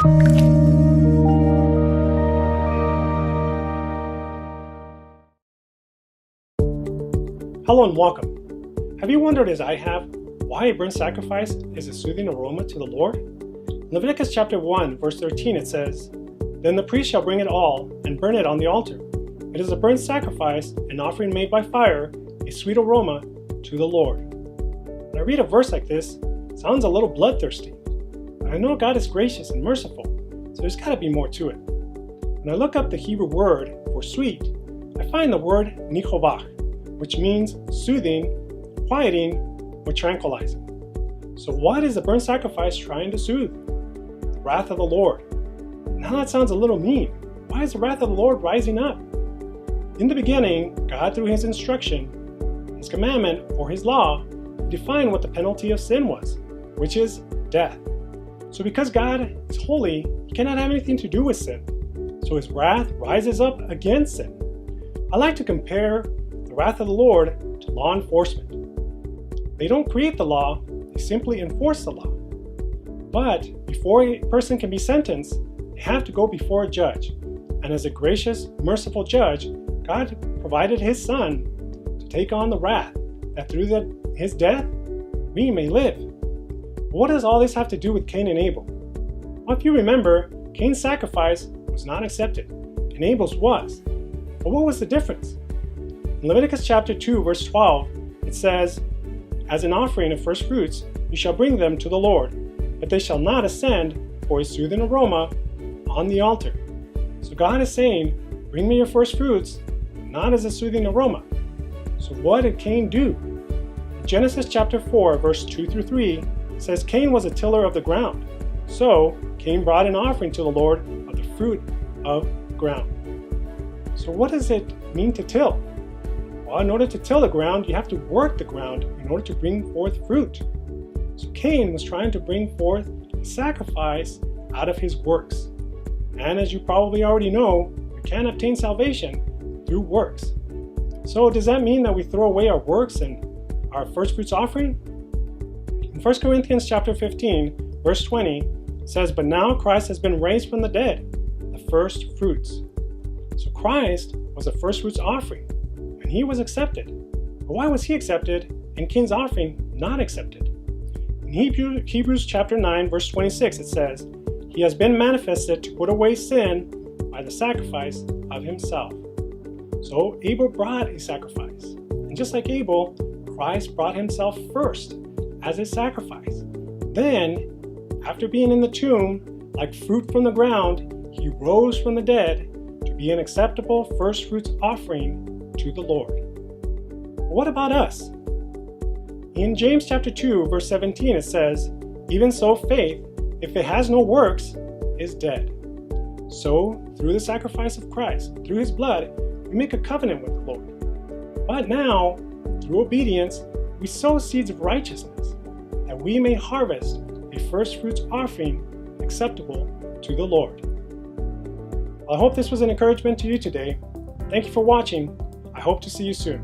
Hello and welcome. Have you wondered, as I have, why a burnt sacrifice is a soothing aroma to the Lord? In Leviticus chapter 1, verse 13, it says, "Then the priest shall bring it all and burn it on the altar. It is a burnt sacrifice, an offering made by fire, a sweet aroma to the Lord." When I read a verse like this, it sounds a little bloodthirsty. But I know God is gracious and merciful, so there's got to be more to it. When I look up the Hebrew word for sweet, I find the word nichovach, which means soothing, quieting, or tranquilizing. So what is the burnt sacrifice trying to soothe? The wrath of the Lord. Now that sounds a little mean. Why is the wrath of the Lord rising up? In the beginning, God, through His instruction, His commandment, or His law, defined what the penalty of sin was, which is death. So because God is holy, He cannot have anything to do with sin. So His wrath rises up against sin. I like to compare the wrath of the Lord to law enforcement. They don't create the law, they simply enforce the law. But before a person can be sentenced, they have to go before a judge. And as a gracious, merciful judge, God provided His Son to take on the wrath, that through His death, we may live. But what does all this have to do with Cain and Abel? Well, if you remember, Cain's sacrifice was not accepted, and Abel's was. But what was the difference? In Leviticus chapter 2, verse 12, it says, "As an offering of first fruits, you shall bring them to the Lord, but they shall not ascend for a soothing aroma on the altar." So God is saying, bring me your first fruits, not as a soothing aroma. So what did Cain do? In Genesis chapter 4, verse 2 through 3, says Cain was a tiller of the ground. So Cain brought an offering to the Lord of the fruit of the ground. So what does it mean to till? Well, in order to till the ground, you have to work the ground in order to bring forth fruit. So Cain was trying to bring forth a sacrifice out of his works. And as you probably already know, you can't obtain salvation through works. So does that mean that we throw away our works and our first fruits offering? In 1 Corinthians chapter 15, verse 20, it says, "But now Christ has been raised from the dead, the first fruits." So Christ was a first fruits offering, and He was accepted. But why was He accepted and Cain's offering not accepted? In Hebrews chapter 9, verse 26, it says, "He has been manifested to put away sin by the sacrifice of Himself." So Abel brought a sacrifice. And just like Abel, Christ brought Himself first as a sacrifice. Then, after being in the tomb, like fruit from the ground, He rose from the dead to be an acceptable first fruits offering to the Lord. But what about us? In James chapter 2, verse 17, it says, "Even so faith, if it has no works, is dead." So, through the sacrifice of Christ, through His blood, we make a covenant with the Lord. But now, through obedience, we sow seeds of righteousness, that we may harvest a first fruits offering acceptable to the Lord. Well, I hope this was an encouragement to you today. Thank you for watching. I hope to see you soon.